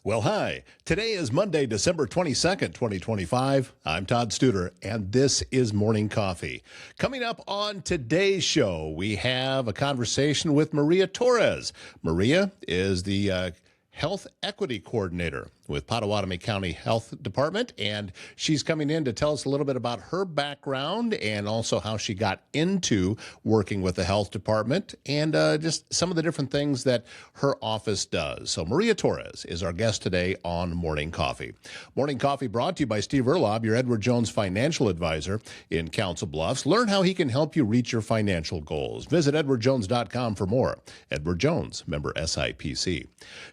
Well, hi. Today is Monday, December 22nd, 2025. I'm Todd Studer, and this is Morning Coffee. Coming up on today's show, we have a conversation with Maria Torres. Maria is the Health Equity Coordinator with Pottawatomie County Health Department, and she's coming in to tell us a little bit about her background and also how she got into working with the health department and just some of the different things that her office does. So Maria Torres is our guest today on Morning Coffee. Morning Coffee brought to you by Steve Erlob, your Edward Jones financial advisor in Council Bluffs. Learn how he can help you reach your financial goals. Visit edwardjones.com for more. Edward Jones, member SIPC.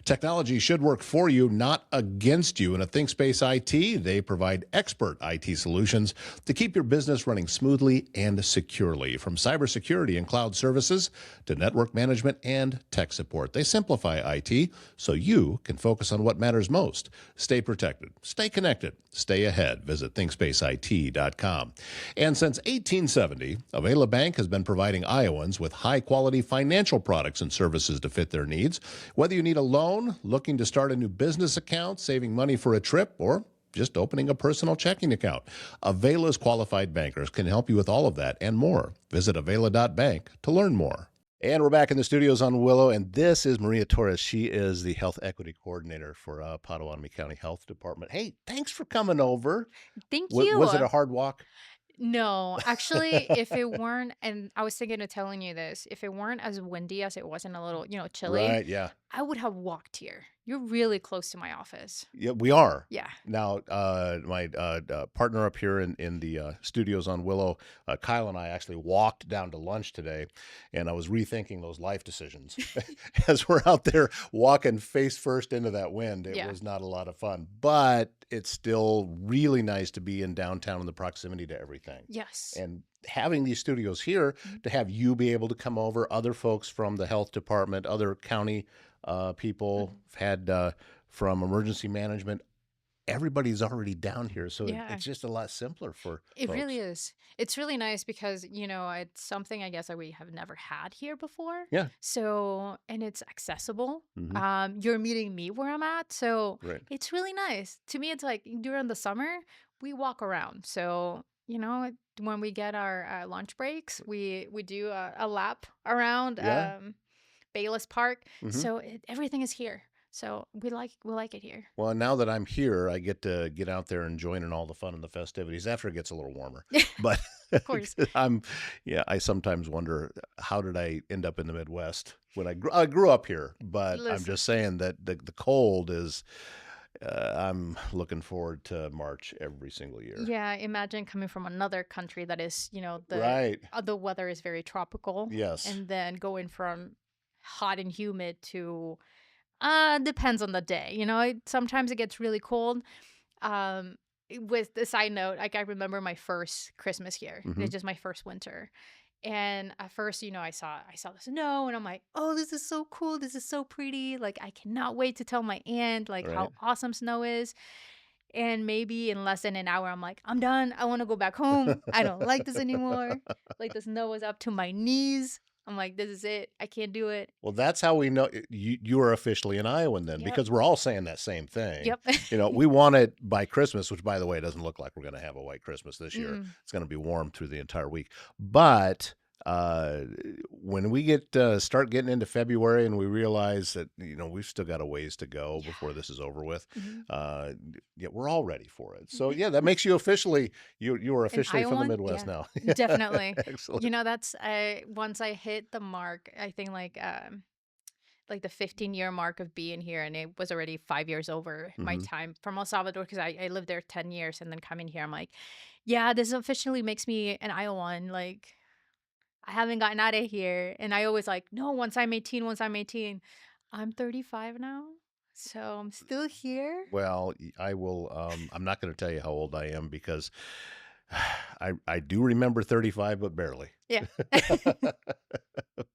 Technology should work for you, not against you. And at ThinkSpace IT, they provide expert IT solutions to keep your business running smoothly and securely. From cybersecurity and cloud services to network management and tech support, they simplify IT so you can focus on what matters most. Stay protected, stay connected, stay ahead. Visit ThinkSpaceIT.com. And since 1870, Avela Bank has been providing Iowans with high-quality financial products and services to fit their needs. Whether you need a loan, looking to start a new business account, saving money for a trip, or just opening a personal checking account, Avela's qualified bankers can help you with all of that and more. Visit avela.bank to learn more. And we're back in the studios on Willow, and this is Maria Torres. She is the Health Equity Coordinator for Pottawatomie County Health Department. Hey, thanks for coming over. Thank you. Was it a hard walk? No, actually, if it weren't, and I was thinking of telling you this, if it weren't as windy as it was and a little, chilly, Right, yeah. I would have walked here. You're really close to my office. Yeah, we are. Yeah. Now, my partner up here in the studios on Willow, Kyle and I actually walked down to lunch today, and I was rethinking those life decisions. As we're out there walking face first into that wind, it was not a lot of fun, but it's still really nice to be in downtown in the proximity to everything. Yes. And having these studios here to have you be able to come over, other folks from the health department, other county people had from emergency management, everybody's already down here. So it's just a lot simpler for It folks. really is. It's really nice because, it's something I guess that we have never had here before. Yeah. So, and it's accessible. Mhm. You're meeting me where I'm at. So Right. it's really nice. To me, it's like during the summer, we walk around. So, when we get our lunch breaks, we do a lap around Yeah. Bayless Park. Mhm. So everything is here. So we like it here. Well, now that I'm here, I get to get out there and join in all the fun and the festivities after it gets a little warmer. But Of course. I sometimes wonder, how did I end up in the Midwest when I grew up here? But I'm Listen. just saying that the cold is, I'm looking forward to March every single year. Yeah, imagine coming from another country that is, Right. the weather is very tropical. Yes. And then going from hot and humid to depends on the day. Sometimes it gets really cold. With the side note, like I remember my first Christmas here. Mhm. It's just my first winter. And at first, I saw the snow and I'm like, oh, this is so cool. This is so pretty. Like I cannot wait to tell my aunt like Right. how awesome snow is. And maybe in less than an hour, I'm like, I'm done. I want to go back home. I don't like this anymore. Like the snow is up to my knees. I'm like, this is it. I can't do it. Well, that's how we know you are officially an Iowan then, Yep. because we're all saying that same thing. Yep. We want it by Christmas, which, by the way, doesn't look like we're going to have a white Christmas this year. Mm. It's going to be warm through the entire week. But when we start getting into February and we realize that, we've still got a ways to go before this is over with, we're all ready for it. So, that makes you officially, you are officially from the Iowan? Midwest Yeah. now. Definitely. Excellent. That's once I hit the mark, I think like the 15-year mark of being here, and it was already 5 years over my Mhm. time from El Salvador because I lived there 10 years and then coming here, I'm like, yeah, this officially makes me an Iowan. Like I haven't gotten out of here. And I always like, no, once I'm 18, I'm 35 now. So I'm still here. Well, I will. I'm not going to tell you how old I am because I do remember 35, but barely. Yeah.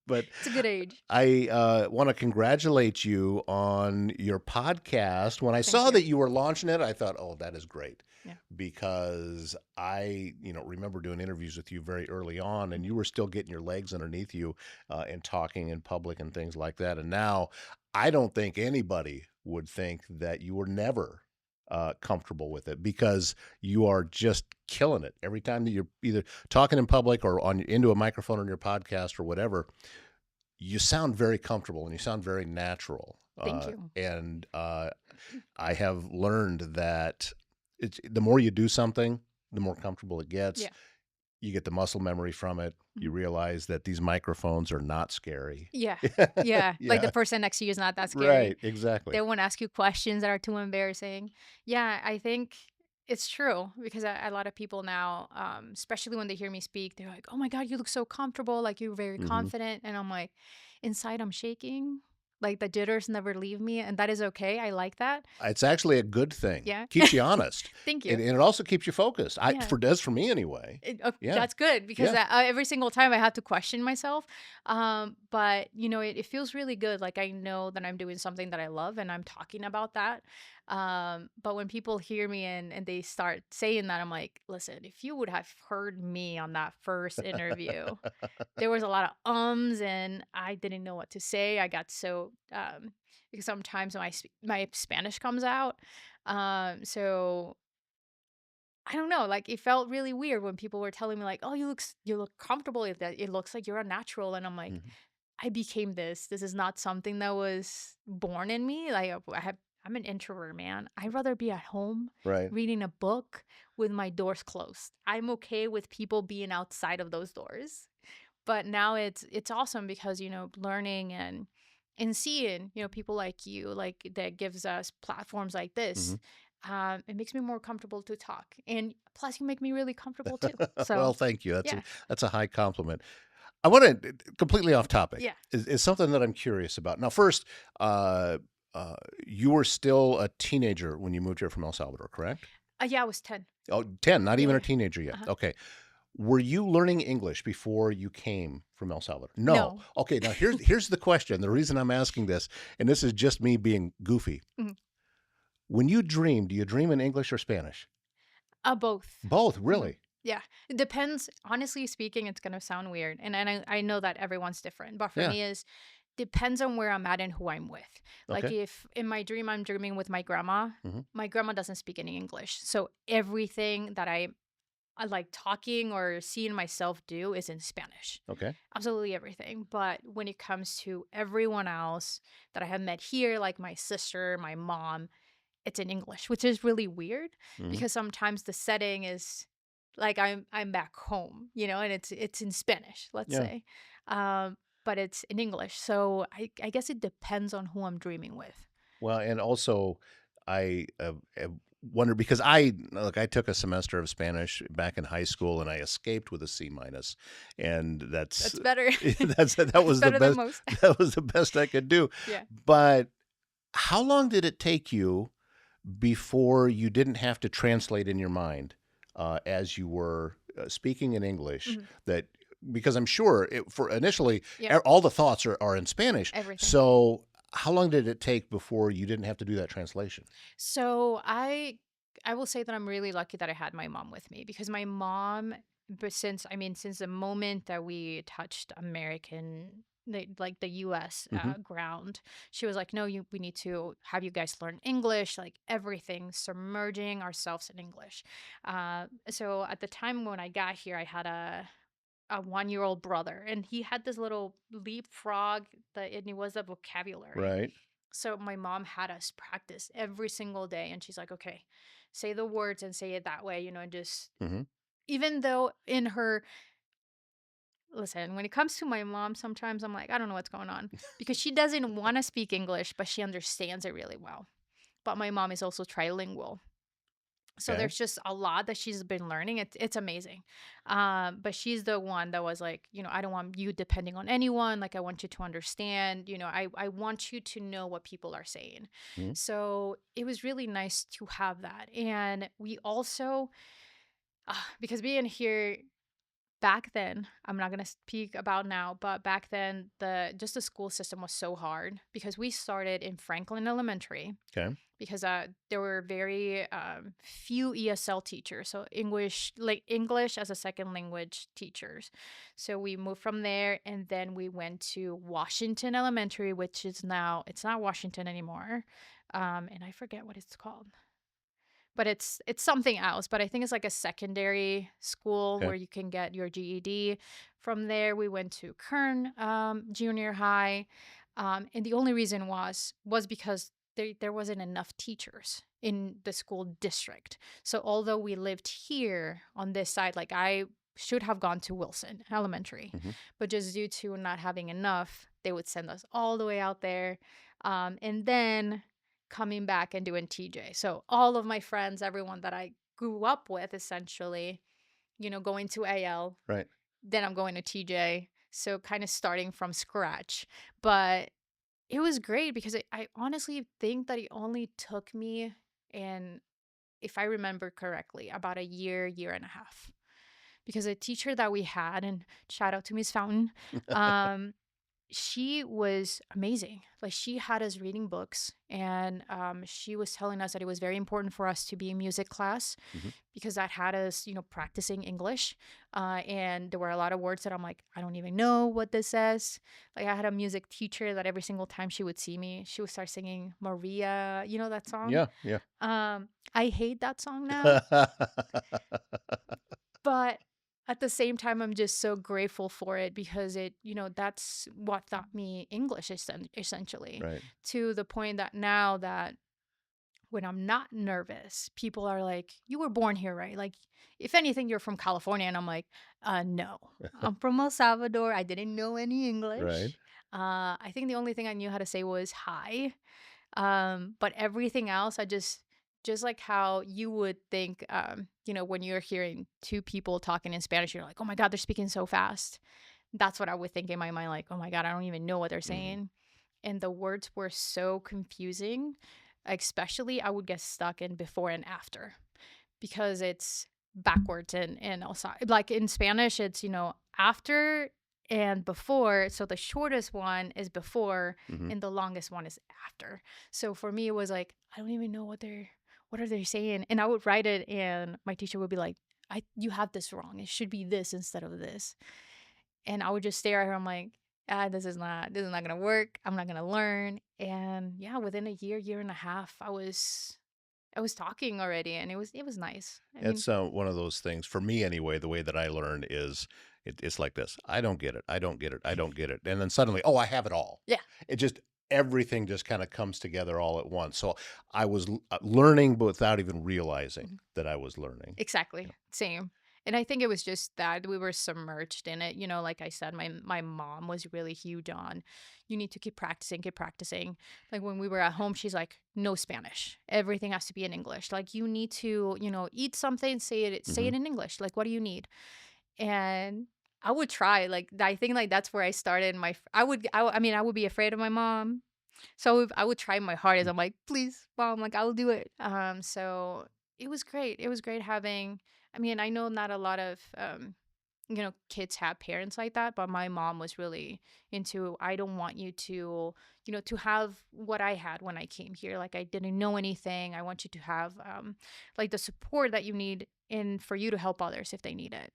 But It's a good age. I want to congratulate you on your podcast. When I saw you. that you were launching it, I thought, oh, that is great. Yeah. Because I, remember doing interviews with you very early on, and you were still getting your legs underneath you and talking in public and things like that. And now I don't think anybody would think that you were never comfortable with it because you are just killing it every time that you're either talking in public or on into a microphone on your podcast or whatever. You sound very comfortable and you sound very natural. Thank you. And I have learned that the more you do something, the more comfortable it gets. Yeah. You get the muscle memory from it. You Mhm. realize that these microphones are not scary. Yeah. Yeah. Like the Yeah, person next to you is not that scary. right, exactly. They won't ask you questions that are too embarrassing. Yeah, I think it's true because a lot of people now, especially when they hear me speak, they're like, "Oh my God, you look so comfortable. Like you're very Hmm. confident." And I'm like, inside I'm shaking. Like the jitters never leave me, and that is okay. I like that. It's actually a good thing. Yeah. Keeps you honest, Thank and you. it also keeps you focused. I Yeah. for does for me anyway. Yeah, That's good because yeah. every single time I have to question myself. But it feels really good. Like I know that I'm doing something that I love and I'm talking about that. But when people hear me and they start saying that, I'm like, listen, if you would have heard me on that first interview, there was a lot of ums and I didn't know what to say. I got so because sometimes my Spanish comes out. So I don't know, like, it felt really weird when people were telling me like, "Oh, you look comfortable with that. It looks like you're a natural." And I'm like, Mhm. "I became this. This is not something that was born in me." Like, I'm an introvert, man. I'd rather be at home Right. reading a book with my doors closed. I'm okay with people being outside of those doors. But now it's awesome because, learning and seeing, people like you, like that gives us platforms like Mhm. this. It makes me more comfortable to talk. And plus you make me really comfortable too. So Well, thank you. yeah. That's a high compliment. I want to completely off topic Yeah. is something that I'm curious about. Now, first, uh, you were still a teenager when you moved here from El Salvador, correct? Yeah, I was 10. Oh, 10, not Yeah, even a yeah. teenager yet. Uh-huh. Okay. Were you learning English before you came from El Salvador? No. No. Okay. Now here's the question. The reason I'm asking this, and this is just me being goofy. Mhm. When you dream, do you dream in English or Spanish? Both. Both, Mhm. really. Yeah. It depends. Honestly speaking, it's gonna sound weird. And I know that everyone's different. But for Yeah. me is depends on where I'm at and who I'm with. Like Okay. if in my dream I'm dreaming with Hmm. my grandma doesn't speak any English. So everything that I like talking or seeing myself do is in Spanish. Okay. Absolutely everything. But when it comes to everyone else that I have met here, like my sister, my mom, it's in English, which is really weird Hmm. because sometimes the setting is like I'm back home, and it's in Spanish, let's Yeah. say. But it's in English. So I guess it depends on who I'm dreaming with. Well, and also, I wonder because I took a semester of Spanish back in high school, and I escaped with a C minus, and That's better. that That's was the better than best most. that was the best I could do. Yeah. But how long did it take you before you didn't have to translate in your mind as you were speaking in English? Mhm. That because I'm sure for initially Yeah. all the thoughts are in Spanish. Everything. So how long did it take before you didn't have to do that translation? So I will say that I'm really lucky that I had my mom with me because my mom, but since the moment that we touched like the U.S. Hmm. Ground, she was like, "No, we need to have you guys learn English, like everything, submerging ourselves in English." So at the time when I got here, I had a 1 year old brother, and he had this little leapfrog and it was a vocabulary. Right. So my mom had us practice every single day, and she's like, "Okay, say the words and say it that way, and just." Hmm. Even though in her listen, when it comes to my mom, sometimes I'm like, I don't know what's going on because she doesn't want to speak English, but she understands it really well. But my mom is also trilingual. So Okay. there's just a lot that she's been learning. It's amazing. But she's the one that was like, I don't want you depending on anyone. Like I want you to understand, I want you to know what people are saying. Mhm. So it was really nice to have that. And we also because being here back then, I'm not gonna speak about now, but back then the school system was so hard because we started in Franklin Elementary Okay. because there were very few ESL teachers, so English as a second language teachers. So we moved from there, and then we went to Washington Elementary, which is now it's not Washington anymore, and I forget what it's called, but it's something else. But I think it's like a secondary school Okay. where you can get your GED. From there, we went to Kern Junior High, and the only reason was because there wasn't enough teachers in the school district. So although we lived here on this side, like I should have gone to Wilson Elementary, Hmm. but just due to not having enough, they would send us all the way out there, and then coming back and doing TJ. So all of my friends, everyone that I grew up with, essentially, going to AL, Right. then I'm going to TJ. So kind of starting from scratch. But it was great because I honestly think that it only took me, and if I remember correctly, about a year and a half. Because a teacher that we had, and shout out to Miss Fountain, um, she was amazing. Like she had us reading books, and she was telling us that it was very important for us to be in music class Hmm. because that had us, practicing English. And there were a lot of words that I'm like, I don't even know what this says. Like I had a music teacher that every single time she would see me, she would start singing Maria, that song. Yeah. Yeah. I hate that song now, but at the same time, I'm just so grateful for it because that's what taught me English essentially, Right. to the point that now that when I'm not nervous, people are like, "You were born here, right? Like, if anything, you're from California." And I'm like, no, I'm from El Salvador. I didn't know any Right. English. I think the only thing I knew how to say was hi. But everything else, I just like how you would think, when you're hearing two people talking in Spanish, you're like, oh my God, they're speaking so fast. That's what I would think in my mind, like, oh my God, I don't even know what they're Hmm. saying. And the words were so confusing, especially I would get stuck in before and after because it's backwards and also like in Spanish, it's, after and before. So the shortest one is before Hmm. and the longest one is after. So for me, it was like, I don't even know what are they saying? And I would write it and my teacher would be like, you have this wrong. It should be this instead of this. And I would just stare at her. I'm like, this is not gonna work. I'm not gonna learn. And yeah, within a year and a half, I was talking already, and it was nice. I mean, It's one of those things for me anyway. The way that I learn is it's like this. I don't get it. I don't get it. I don't get it. And then suddenly, oh, I have it all. yeah. It just everything just kind of comes together all at once. So I was learning, but without even realizing Mhm. that I was learning. Exactly. Yeah. Same. And I think it was just that we were submerged in it. Like I said, my mom was really huge on, you need to keep practicing, keep practicing. Like when we were at home, she's like, no Spanish. Everything has to be in English. Like you need to, eat something, say Hmm. it in English. Like what do you need? And I would try. Like I think like that's where I started I mean, I would be afraid of my mom. So I would try my hardest. I'm like, please, mom, like I will do it. So it was great. It was great having. I mean, I know not a lot of kids have parents like that, but my mom was really into. I don't want you to, to have what I had when I came here. Like I didn't know anything. I want you to have like the support that you need in for you to help others if they need it.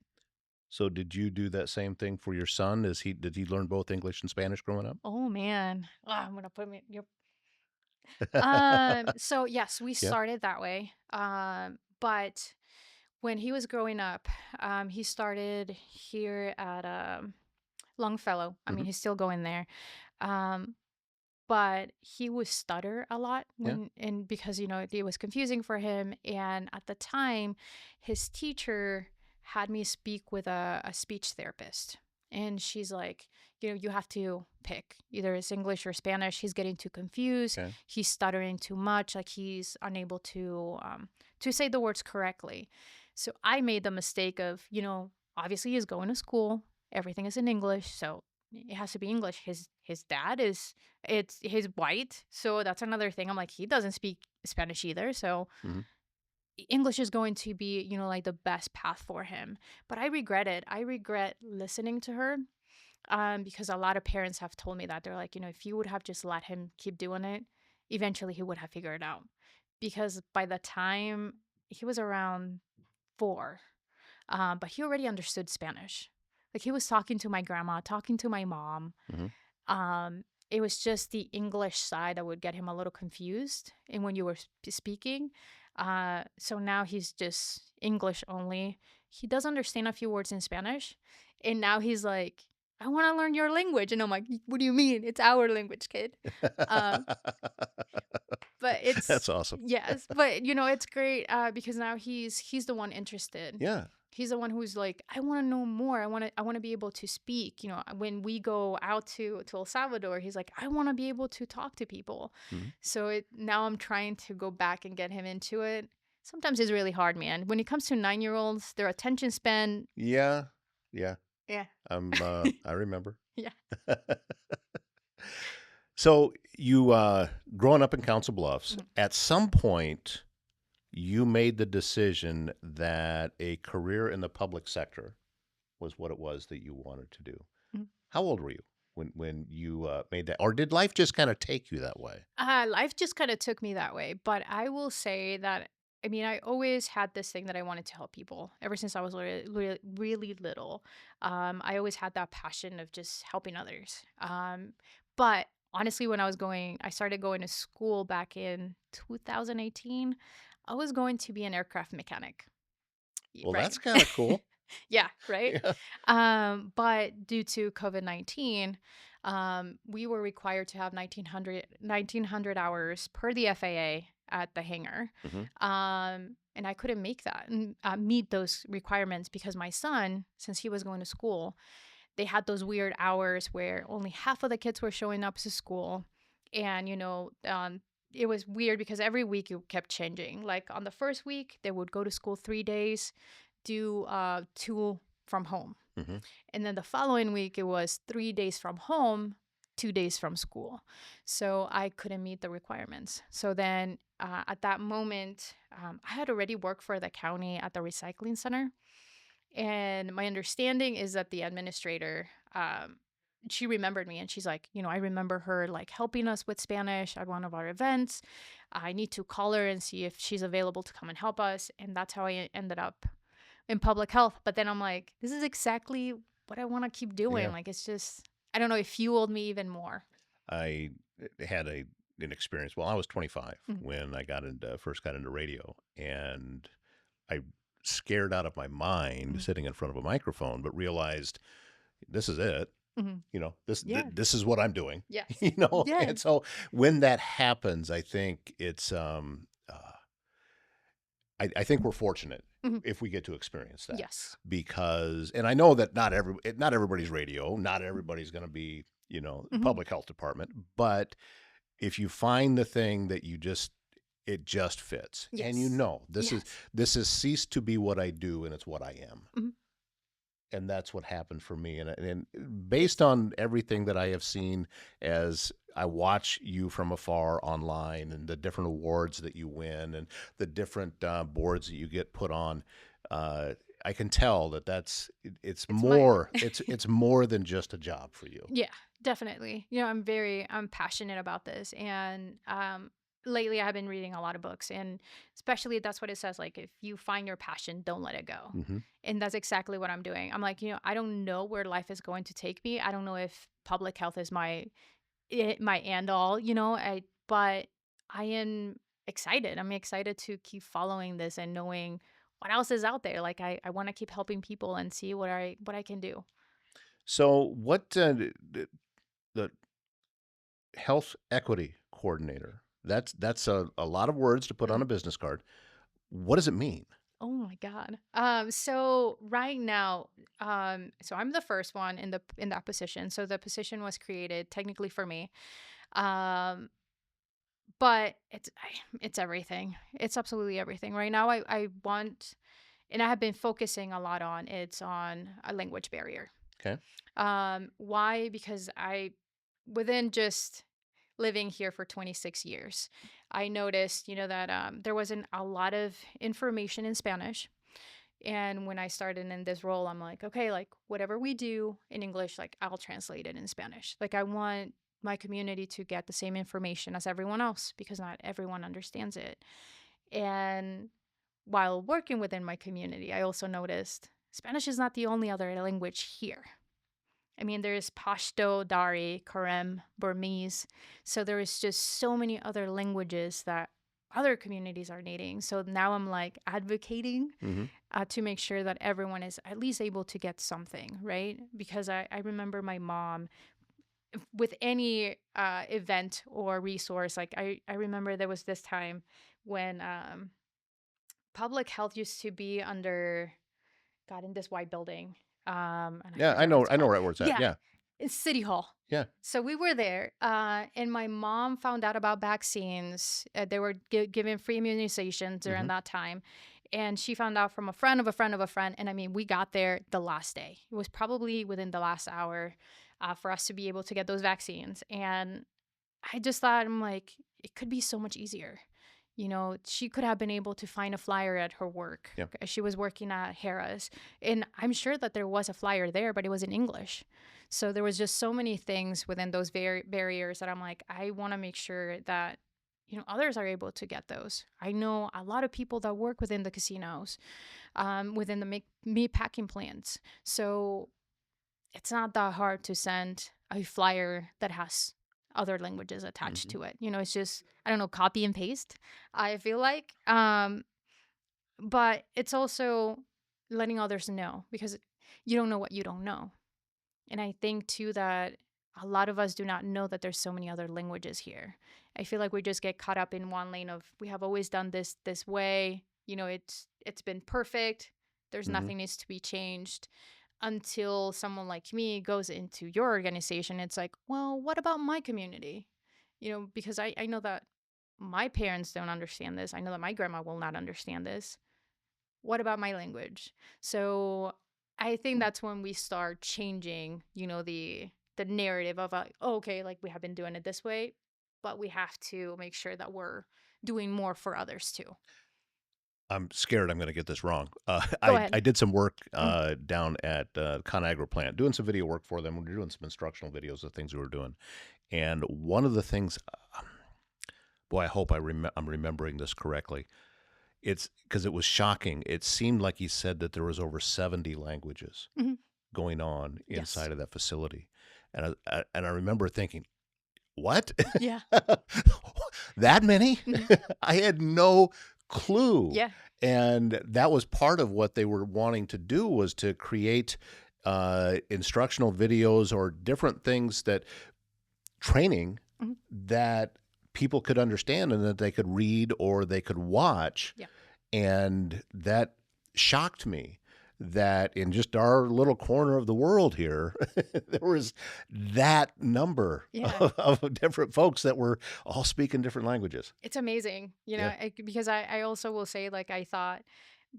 So did you do that same thing for your son? Did he learn both English and Spanish growing up? Oh man, I'm gonna put me. So yes, we Yeah. started that way. But when he was growing up, he started here at Longfellow. I Hmm. mean, he's still going there. Um, but he would stutter a lot Yeah. and because it was confusing for him. And at the time, his teacher had me speak with a speech therapist, and she's like, you have to pick either it's English or Spanish. He's getting too confused. Okay. He's stuttering too much. Like he's unable to say the words correctly. So I made the mistake of, obviously he's going to school. Everything is in English, so it has to be English. His dad is he's white, so that's another thing. I'm like, he doesn't speak Spanish either, so Hmm. English is going to be, like the best path for him. But I regret it. I regret listening to her, because a lot of parents have told me that they're like, if you would have just let him keep doing it, eventually he would have figured it out. Because by the time he was around 4, but he already understood Spanish. Like he was talking to my grandma, talking to my mom. Hmm. It was just the English side that would get him a little confused. And when you were speaking, so now he's just English only. He does understand a few words in Spanish, and now he's like, "I want to learn your language," and I'm like, "What do you mean? It's our language, kid." Um, but That's awesome. yes, but it's great, because now he's the one interested. Yeah. He's the one who's like, I want to know more. I want to be able to speak. When we go out to El Salvador, he's like, I want to be able to talk to people. Mhm. So now I'm trying to go back and get him into it. Sometimes it's really hard, man. When it comes to 9-year-olds, their attention span, Yeah. Yeah. yeah, I remember. yeah. So you growing up in Council Bluffs, Mhm. at some point you made the decision that a career in the public sector was what it was that you wanted to do. Mhm. How old were you when you made that, or did life just kind of take you that way? Life just kind of took me that way, but I will say that I mean, I always had this thing that I wanted to help people ever since I was really, really little. I always had that passion of just helping others. But honestly, I started going to school back in 2018. I was going to be an aircraft mechanic, Well, right? that's kind of cool. Yeah, right. Yeah. But due to COVID-19, we were required to have 1900 hours per the FAA at the hangar. Hmm. And I couldn't make that and meet those requirements because my son, since he was going to school, they had those weird hours where only half of the kids were showing up to school. And, it was weird because every week it kept changing. Like on the first week, they would go to school 3 days, do 2 from home. Hmm. And then the following week, it was 3 days from home, 2 days from school. So I couldn't meet the requirements. So then at that moment, I had already worked for the county at the recycling center. And my understanding is that the administrator, she remembered me and she's like, I remember her like helping us with Spanish at one of our events. I need to call her and see if she's available to come and help us. And that's how I ended up in public health. But then I'm like, this is exactly what I want to keep doing. Yeah. Like, it's just, I don't know, it fueled me even more. I had an experience. Well, I was 25 Mhm. when I first got into radio, and I scared out of my mind Mhm. sitting in front of a microphone, but realized this is it. Mhm. Yeah. This is what I'm doing. Yes. And Yes. so when that happens, I think it's I think we're fortunate Mhm. if we get to experience that, Yes. because, and I know that not everybody's radio, not everybody's going to be, Mhm. public health department, but if you find the thing that it just fits, and Yes. Yes. this has ceased to be what I do, and it's what I am. Mhm. And that's what happened for me. And based on everything that I have seen as I watch you from afar online, and the different awards that you win, and the different boards that you get put on, I can tell that it's It's my more, it's more than just a job for you. Yeah, definitely. I'm passionate about this. And lately I've been reading a lot of books, and especially that's what it says. Like, if you find your passion, don't let it go. Hmm. And that's exactly what I'm doing. I'm like, I don't know where life is going to take me. I don't know if public health is my end all, but I am excited. I'm excited to keep following this and knowing what else is out there. Like, I want to keep helping people and see what I can do. So what the health equity coordinator, that's a lot of words to put on a business card. What does it mean? Oh my God. So right now, so I'm the first one in that position. So the position was created technically for me. Um, but it's everything. It's absolutely everything. Right now I want, and I have been focusing a lot on it's on a language barrier. Okay. Why? Because within just living here for 26 years, I noticed, that there wasn't a lot of information in Spanish. And when I started in this role, I'm like, okay, like whatever we do in English, like I'll translate it in Spanish. Like I want my community to get the same information as everyone else because not everyone understands it. And while working within my community, I also noticed Spanish is not the only other language here. I mean, there's Pashto, Dari, Karem, Burmese. So there is just so many other languages that other communities are needing. So now I'm like advocating to make sure that everyone is at least able to get something, right? Because I remember my mom with any event or resource. Like I remember there was this time when public health used to be under, God, in this white building. And I Yeah, I forget what know. it's I know called. right where it's at. Yeah, Yeah. it's City Hall. Yeah. So we were there, and my mom found out about vaccines. They were giving free immunizations during that time. And she found out from a friend of a friend of a friend. And I mean, we got there the last day. It was probably within the last hour for us to be able to get those vaccines. And I just thought, I'm like, it could be so much easier. She could have been able to find a flyer at her work. Yeah. She was working at Harrah's. And I'm sure that there was a flyer there, but it was in English. So there was just so many things within those barriers that I'm like, I want to make sure that, others are able to get those. I know a lot of people that work within the casinos, within the meat packing plants. So it's not that hard to send a flyer that has other languages attached to it. It's just, I don't know, copy and paste, I feel like. But it's also letting others know because you don't know what you don't know. And I think too that a lot of us do not know that there's so many other languages here. I feel like we just get caught up in one lane of we have always done this way. It's been perfect. There's nothing needs to be changed until someone like me goes into your organization. It's like, well, what about my community? Because I know that my parents don't understand this. I know that my grandma will not understand this. What about my language? So I think that's when we start changing, the narrative of like, oh, okay, like we have been doing it this way, but we have to make sure that we're doing more for others too. I'm scared I'm going to get this wrong. Go ahead. I did some work down at ConAgra plant, doing some video work for them. We were doing some instructional videos of things we were doing. And one of the things, boy, I hope I'm remembering this correctly. It's because it was shocking. It seemed like he said that there was over 70 languages going on inside of that facility. And I remember thinking, what? Yeah. That many? I had no clue. Yeah. And that was part of what they were wanting to do, was to create instructional videos or different things that training that people could understand and that they could read or they could watch. Yeah. And that shocked me that in just our little corner of the world here, there was that number of different folks that were all speaking different languages. It's amazing, because I also will say, like, I thought,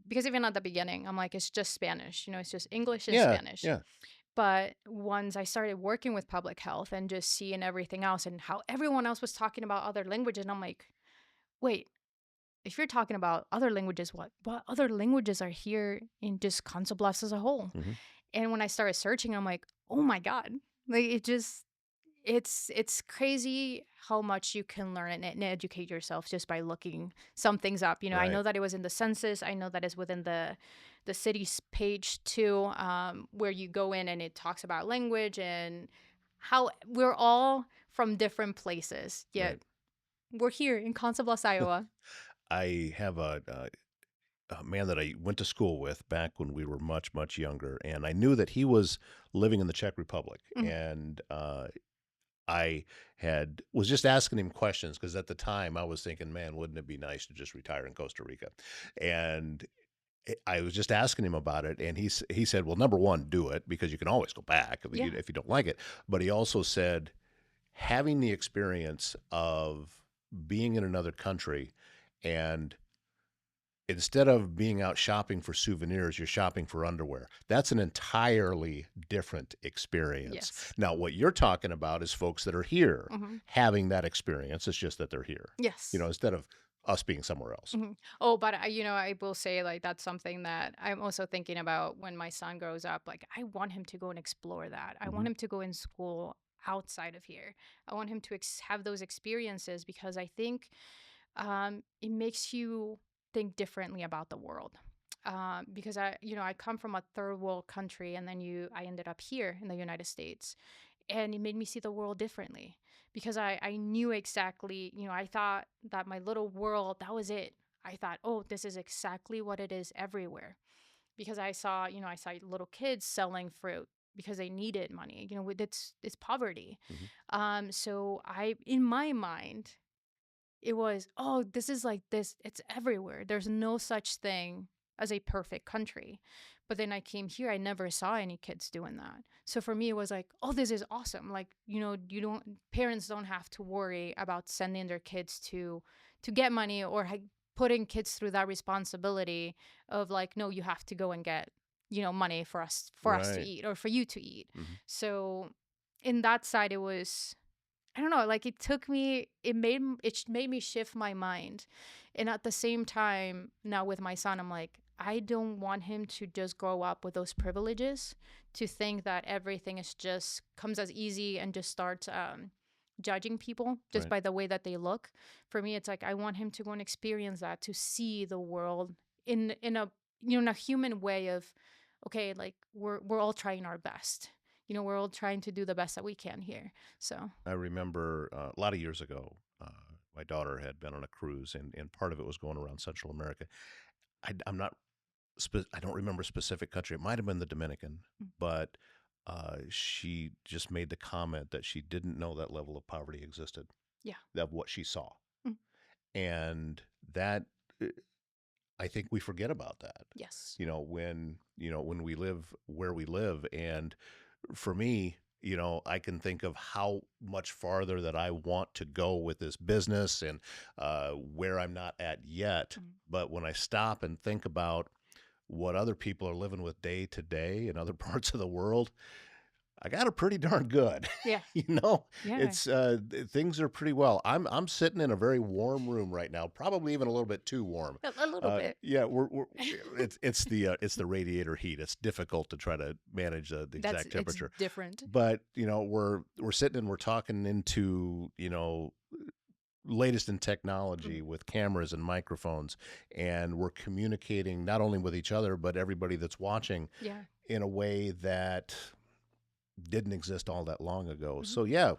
because even at the beginning, I'm like, it's just Spanish, it's just English and Spanish. Yeah. But once I started working with public health and just seeing everything else and how everyone else was talking about other languages, and I'm like, wait, if you're talking about other languages, what other languages are here in just Council Bluffs as a whole? And when I started searching, I'm like, oh my God, like it's crazy how much you can learn and educate yourself just by looking some things up. I know that it was in the census. I know that it's within the city's page too, where you go in and it talks about language and how we're all from different places, yet we're here in Council Bluffs, Iowa. I have a man that I went to school with back when we were much, much younger, and I knew that he was living in the Czech Republic, and I was just asking him questions because at the time I was thinking, man, wouldn't it be nice to just retire in Costa Rica? And I was just asking him about it, and he said, well, number one, do it because you can always go back if you don't like it. But he also said, having the experience of being in another country and instead of being out shopping for souvenirs, you're shopping for underwear. That's an entirely different experience. Yes. Now, what you're talking about is folks that are here Hmm. having that experience. It's just that they're here, Yes. instead of us being somewhere else. Mhm. Oh, but I will say like that's something that I'm also thinking about when my son grows up. Like, I want him to go and explore that. I Hmm. want him to go in school outside of here. I want him to have those experiences because I think it makes you think differently about the world. Because I come from a third world country, and then I ended up here in the United States, and it made me see the world differently because I knew exactly, I thought that my little world, that was it. I thought, oh, this is exactly what it is everywhere. Because I saw little kids selling fruit because they needed money. It's poverty. Hmm. So in my mind, it was, oh, this is like this. It's everywhere. There's no such thing as a perfect country. But then I came here, I never saw any kids doing that. So for me, it was like, oh, this is awesome. Like, parents don't have to worry about sending their kids to get money or putting kids through that responsibility of like, no, you have to go and get, money for us to Right. eat or for you to eat. Hmm. So in that side, it was, I don't know, like it made me shift my mind. And at the same time, now with my son, I'm like, I don't want him to just grow up with those privileges, to think that everything is just comes as easy and just starts judging people just Right. by the way that they look. For me, it's like I want him to go and experience that, to see the world in a in a human way of, okay, like we're all trying our best. We're all trying to do the best that we can here. So. I remember a lot of years ago, my daughter had been on a cruise, and part of it was going around Central America. I'm not, I don't remember a specific country. It might have been the Dominican, Mm. but she just made the comment that she didn't know that level of poverty existed, Yeah. of what she saw. Mm. And that, uh, I think we forget about that, Yes. when we live where we live. And for me, I can think of how much farther that I want to go with this business, and where I'm not at yet. Mm. But when I stop and think about what other people are living with day to day in other parts of the world, I got it pretty darn good. Yeah. you know, Yeah. it's things are pretty well. I'm sitting in a very warm room right now, probably even a little bit too warm. A little bit. Yeah, it's the radiator heat. It's difficult to try to manage the That's exact It's temperature. different. But we're sitting and we're talking into latest in technology Mm. with cameras and microphones, and we're communicating not only with each other but everybody that's watching Yeah. in a way that didn't exist all that long ago. Hmm. So yeah,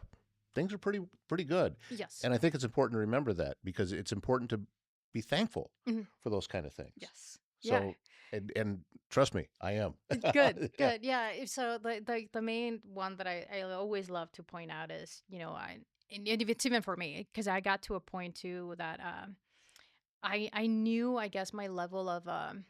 things are pretty good. Yes. And I think it's important to remember that, because it's important to be thankful Mhm. for those kind of things. Yes. Yeah. So, and trust me, I am. Good. Yeah. Good. Yeah. So the main one that I always love to point out is, and it's even for me, because I got to a point too that I knew, I guess, my level of um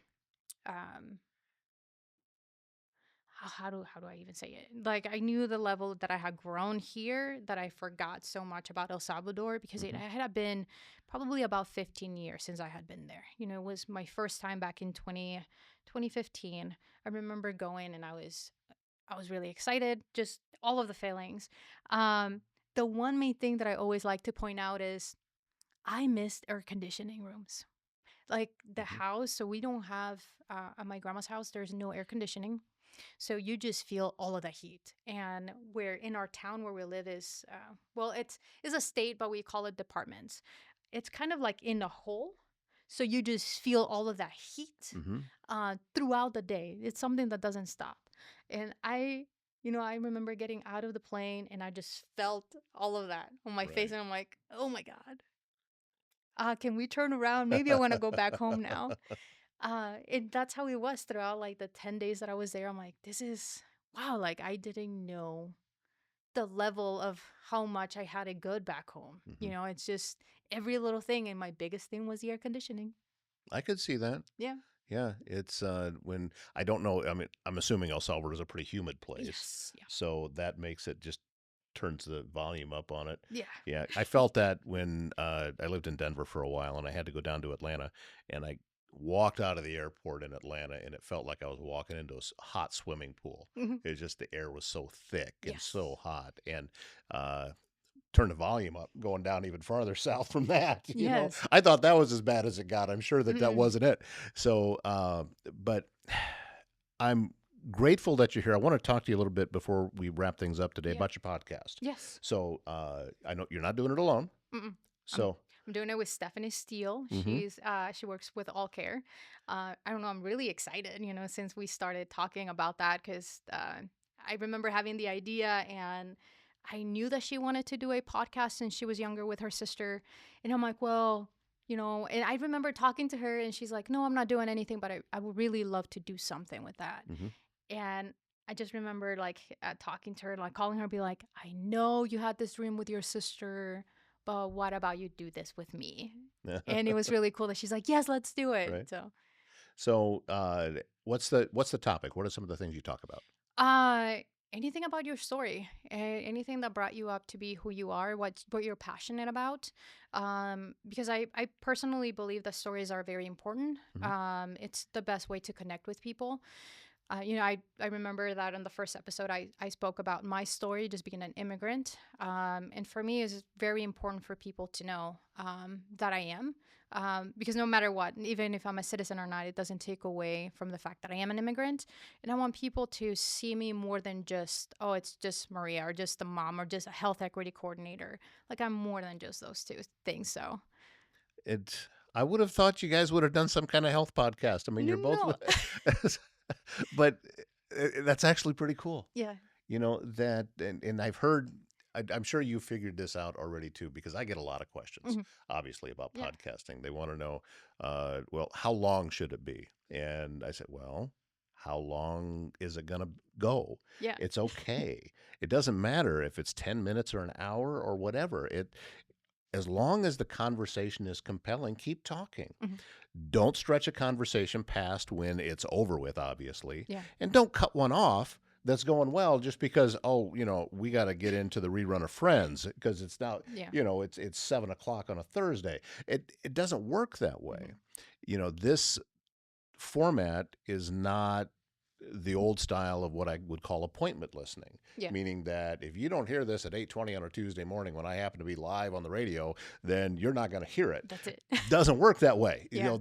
how do I even say it? Like, I knew the level that I had grown here, that I forgot so much about El Salvador, because it Hmm. had been probably about 15 years since I had been there. It was my first time back in 2015. I remember going, and I was really excited, just all of the feelings. Um, the one main thing that I always like to point out is I missed air conditioning rooms. Like the Hmm. house, so we don't have at my grandma's house, there's no air conditioning. So you just feel all of the heat. And where in our town where we live is, well, it's a state, but we call it departments. It's kind of like in a hole. So you just feel all of that heat Hmm. throughout the day. It's something that doesn't stop. And I remember getting out of the plane, and I just felt all of that on my face. Right. And I'm like, oh my God, can we turn around? Maybe I want to go back home now. That's how it was throughout like the 10 days that I was there. I'm like, this is wow, like I didn't know the level of how much I had it good back home. Hmm. It's just every little thing. And my biggest thing was the air conditioning. I could see that. Yeah. Yeah, it's when I don't know. I mean, I'm assuming El Salvador is a pretty humid place, Yes. Yeah. so that makes it just turns the volume up on it. Yeah. Yeah, I felt that when I lived in Denver for a while, and I had to go down to Atlanta, and I walked out of the airport in Atlanta, and it felt like I was walking into a hot swimming pool. Mhm. It just the air was so thick and so Yes. hot, and uh, turn the volume up, going down even farther south from that. Yes. I thought that was as bad as it got. I'm sure that that Mm-mm. wasn't it. So, but I'm grateful that you're here. I want to talk to you a little bit before we wrap things up today Yeah. about your podcast. Yes. So, I know you're not doing it alone. Mm-mm. I'm So, I'm doing it with Stephanie Steele. hmm She works with All Care. I don't know. I'm really excited. Since we started talking about that, because I remember having the idea, and I knew that she wanted to do a podcast since she was younger with her sister, and I'm like, well. And I remember talking to her, and she's like, no, I'm not doing anything, but I would really love to do something with that. hmm And I just remember like talking to her, like calling her, be like, I know you had this dream with your sister, but what about you do this with me? And it was really cool that she's like, yes, let's do it. right. So, So, what's the topic? What are some of the things you talk about? uh, anything about your story, anything that brought you up to be who you are, what you're passionate about. Because I personally believe that stories are very important. hmm It's the best way to connect with people. I remember that in the first episode, I spoke about my story, just being an immigrant. And for me, it's very important for people to know that I am. Because no matter what, even if I'm a citizen or not, it doesn't take away from the fact that I am an immigrant. And I want people to see me more than just, oh, it's just Maria or just the mom or just a health equity coordinator. Like I'm more than just those two things. So, It. I would have thought you guys would have done some kind of health podcast. I mean, you're both, no. but that's actually pretty cool. Yeah. That, and I've heard. I'm sure you figured this out already too, because I get a lot of questions, Mhm. obviously, about Yeah. podcasting. They want to know, well, how long should it be? And I said, well, how long is it gonna go? Yeah. It's okay. It doesn't matter if it's 10 minutes or an hour or whatever. As long as the conversation is compelling, keep talking. Mhm. Don't stretch a conversation past when it's over with, obviously. Yeah. And don't cut one off that's going well just because, oh, we got to get into the rerun of Friends because it's now, Yeah. it's 7 o'clock on a Thursday. It doesn't work that way. Mhm. This format is not the old style of what I would call appointment listening, Yeah. meaning that if you don't hear this at 8:20 on a Tuesday morning when I happen to be live on the radio, then you're not going to hear it. That's it. Doesn't work that way. Yeah.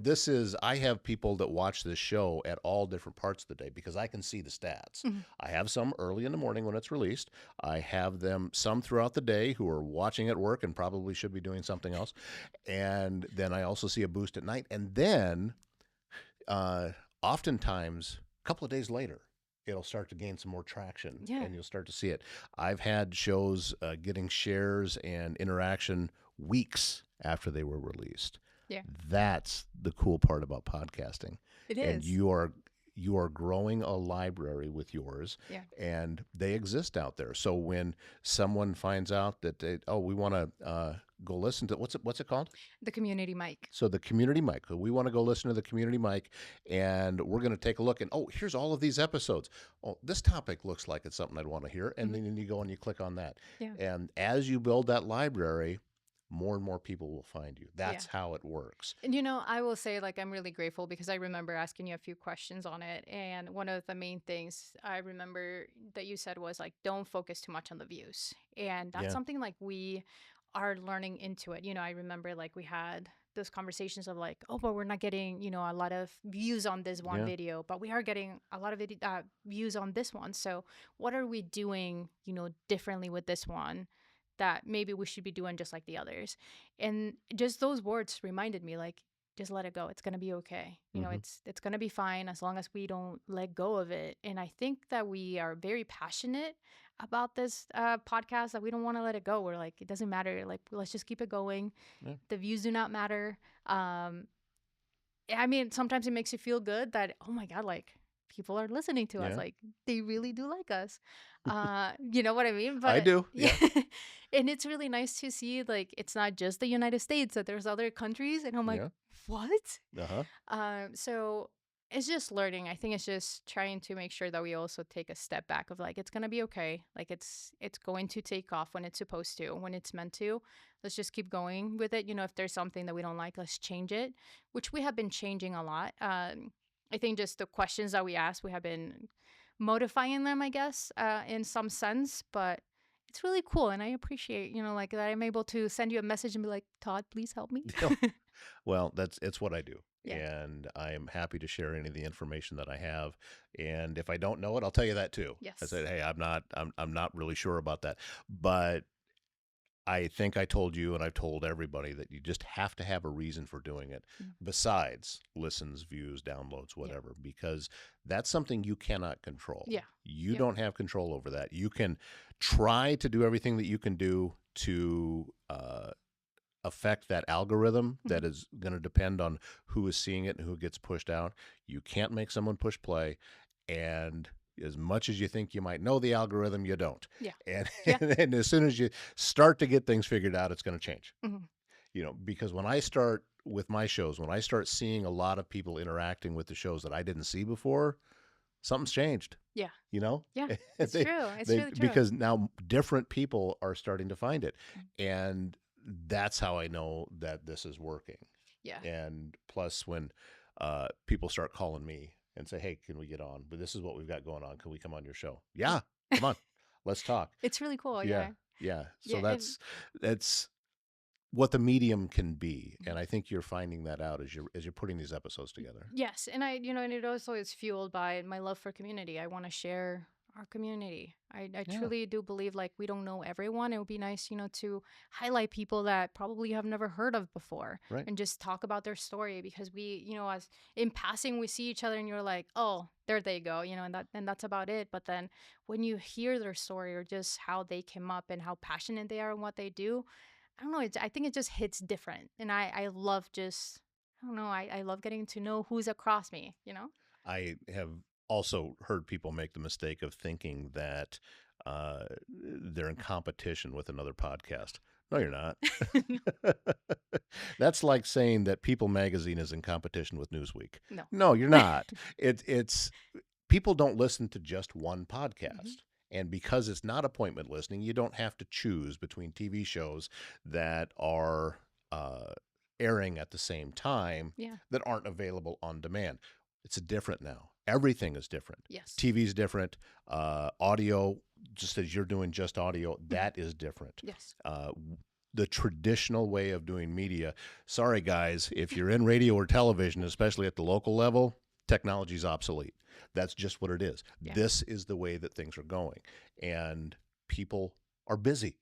I have people that watch this show at all different parts of the day because I can see the stats. Mhm. I have some early in the morning when it's released. I have them some throughout the day who are watching at work and probably should be doing something else. And then I also see a boost at night. And then oftentimes, a couple of days later, it'll start to gain some more traction Yeah. and you'll start to see it. I've had shows getting shares and interaction weeks after they were released. Yeah. That's the cool part about podcasting. It And is. you are growing a library with yours, Yeah. and they exist out there. So when someone finds out that we want to go listen to what's it called? The community mic. So the community mic. So we want to go listen to the community mic, and we're going to take a look. And here's all of these episodes. Oh, this topic looks like it's something I'd want to hear. And Mhm. then you go and you click on that. Yeah. And as you build that library, more and more people will find you. Yeah. That's how it works. And I will say, like, I'm really grateful because I remember asking you a few questions on it. And one of the main things I remember that you said was, like, don't focus too much on the views. And that's Yeah. something like we are learning into it. I remember like we had those conversations of like, oh, but we're not getting, a lot of views on this one Yeah. video, but we are getting a lot of views on this one. So what are we doing, differently with this one that maybe we should be doing just like the others? And just those words reminded me, like, just let it go. It's going to be okay. Mhm. It's going to be fine as long as we don't let go of it. And I think that we are very passionate about this podcast, that we don't want to let it go. We're like, it doesn't matter. Like, let's just keep it going. Yeah. The views do not matter. I mean, sometimes it makes you feel good that, oh my God, like people are listening to us. Yeah. Like they really do like us. You know what I mean? I do. yeah. Yeah. And it's really nice to see, like, it's not just the United States, that there's other countries. And I'm like, Yeah. what? Uh-huh. So It's just learning. I think it's just trying to make sure that we also take a step back of like it's gonna be okay. Like it's going to take off when it's supposed to, when it's meant to. Let's just keep going with it. If there's something that we don't like, let's change it, which we have been changing a lot. I think just the questions that we ask, we have been modifying them, I guess, in some sense, but it's really cool. And I appreciate, like that I'm able to send you a message and be like, Todd, please help me. Well, it's what I do. Yeah. And I am happy to share any of the information that I have. And if I don't know it, I'll tell you that too. I Yes. said, hey, I'm not really sure about that. But I think I told you, and I've told everybody, that you just have to have a reason for doing it besides listens, views, downloads, Yeah. whatever, because that's something you cannot control. Yeah. You Yeah. don't have control over that. You can try to do everything that you can do to affect that algorithm that is going to depend on who is seeing it and who gets pushed out. You can't make someone push play. And as much as you think you might know the algorithm, you don't. Yeah. And, Yeah. and as soon as you start to get things figured out, it's going to change. Mhm. Because when I start with my shows, when I start seeing a lot of people interacting with the shows that I didn't see before, something's changed. Yeah. Yeah, It's true. It's really true. because now different people are starting to find it. And that's how I know that this is working. Yeah. And plus, when people start calling me and say, hey, can we get on? But this is what we've got going on. Can we come on your show? Yeah, come on. Let's talk. It's really cool. Yeah. So Yeah, that's what the medium can be. And I think you're finding that out as you're putting these episodes together. Yes, and and it also is fueled by my love for community. I want to share our community. I truly do believe like we don't know everyone. It would be nice, to highlight people that probably you have never heard of before, Right. and just talk about their story, because we, as in passing we see each other and you're like, oh, there they go, and that's about it. But then when you hear their story or just how they came up and how passionate they are in what they do, I don't know. I think it just hits different, and I love just. I don't know. I love getting to know who's across me, I have also heard people make the mistake of thinking that they're in competition with another podcast. No, you're not. That's like saying that People Magazine is in competition with Newsweek. No, you're not. It's people don't listen to just one podcast. And because it's not appointment listening, you don't have to choose between TV shows that are airing at the same time that aren't available on demand. It's different now. Everything is different. Yes. TV's different. Audio, just as you're doing just audio, that is different. Yes. The traditional way of doing media, sorry guys, if you're in radio or television, especially at the local level, technology's obsolete. That's just what it is. Yeah. This is the way that things are going. And people are busy.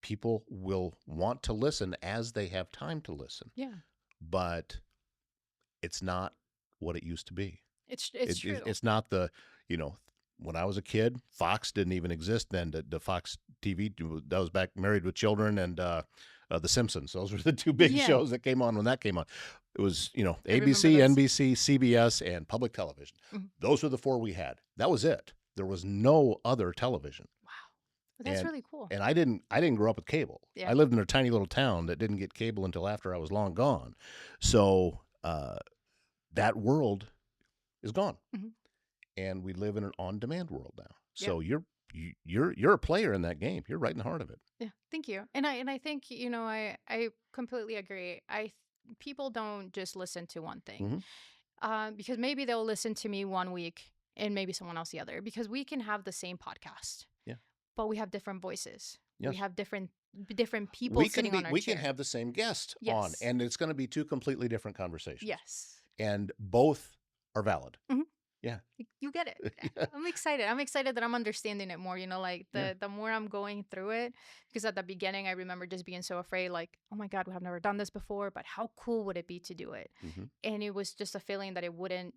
People will want to listen as they have time to listen. Yeah. But it's not what it used to be. It's true. It's not when I was a kid, Fox didn't even exist then. The Fox TV, that was back Married with Children and The Simpsons. Those were the two big shows that came on when that came on. It was, ABC, NBC, CBS, and public television. Those were the four we had. That was it. There was no other television. Wow. That's really cool. And I didn't grow up with cable. Yeah. I lived in a tiny little town that didn't get cable until after I was long gone. So that world is gone. And we live in an on-demand world now. So you're a player in that game. You're right in the heart of it. Yeah, thank you. And I think I completely agree. People don't just listen to one thing, because maybe they'll listen to me one week and maybe someone else the other. Because we can have the same podcast, but we have different voices. Yes. We have different people sitting on our we chair. can have the same guest on, and it's going to be two completely different conversations. Yes, and both are valid. Yeah. You get it. I'm excited. I'm excited that I'm understanding it more, like the more I'm going through it, because at the beginning I remember just being so afraid, like, oh my God, we have never done this before, but how cool would it be to do it? And it was just a feeling that it wouldn't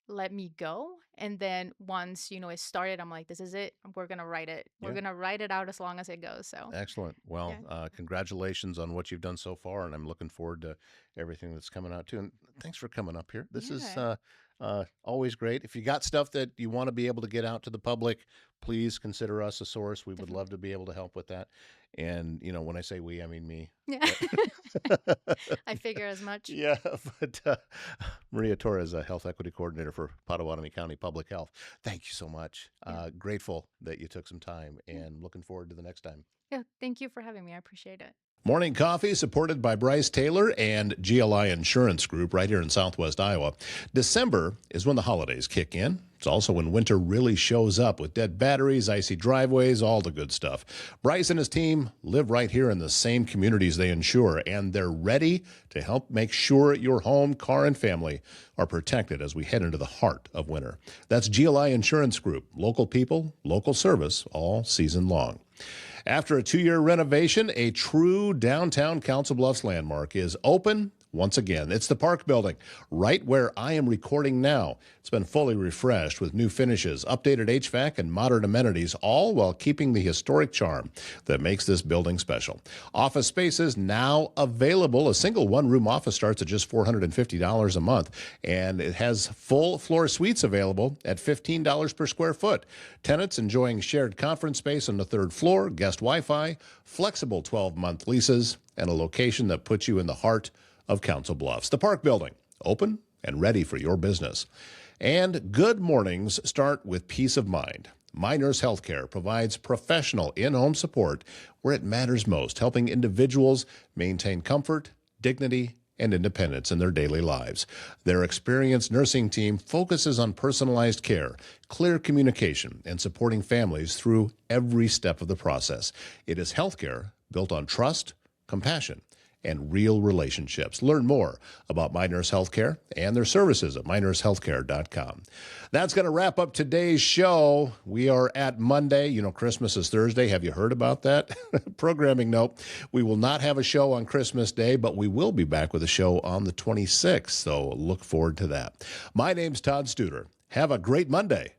let me go. And then once, it started, I'm like, this is it. We're going to write it. We're going to write it out as long as it goes. So excellent. Well, congratulations on what you've done so far. And I'm looking forward to everything that's coming out too. And thanks for coming up here. This is always great. If you got stuff that you want to be able to get out to the public, please consider us a source. We would love to be able to help with that. And, when I say we, I mean me. Yeah. I figure as much. Yeah, but Maria Torres, a health equity coordinator for Pottawatomie County Public Health. Thank you so much. Yeah. Grateful that you took some time Yeah. and looking forward to the next time. Yeah. Thank you for having me. I appreciate it. Morning Coffee, supported by Bryce Taylor and GLI Insurance Group right here in Southwest Iowa. December is when the holidays kick in. It's also when winter really shows up with dead batteries, icy driveways, all the good stuff. Bryce and his team live right here in the same communities they insure, and they're ready to help make sure your home, car, and family are protected as we head into the heart of winter. That's GLI Insurance Group. Local people, local service, all season long. After a 2-year renovation, a true downtown Council Bluffs landmark is open once again. It's the Park Building, right where I am recording now. It's been fully refreshed with new finishes, updated HVAC, and modern amenities, all while keeping the historic charm that makes this building special. Office spaces now available. A single one-room office starts at just $450 a month, and it has full floor suites available at $15 per square foot. Tenants enjoying shared conference space on the third floor, guest Wi-Fi, flexible 12-month leases, and a location that puts you in the heart of Council Bluffs. The Park Building, open and ready for your business. And good mornings start with peace of mind. My Nurse Healthcare provides professional in-home support where it matters most, helping individuals maintain comfort, dignity, and independence in their daily lives. Their experienced nursing team focuses on personalized care, clear communication, and supporting families through every step of the process. It is healthcare built on trust, compassion, and real relationships. Learn more about My Nurse Healthcare and their services at mynursehealthcare.com. That's going to wrap up today's show. We are at Monday. Christmas is Thursday. Have you heard about that? Programming note, we will not have a show on Christmas Day, but we will be back with a show on the 26th, so look forward to that. My name's Todd Studer. Have a great Monday.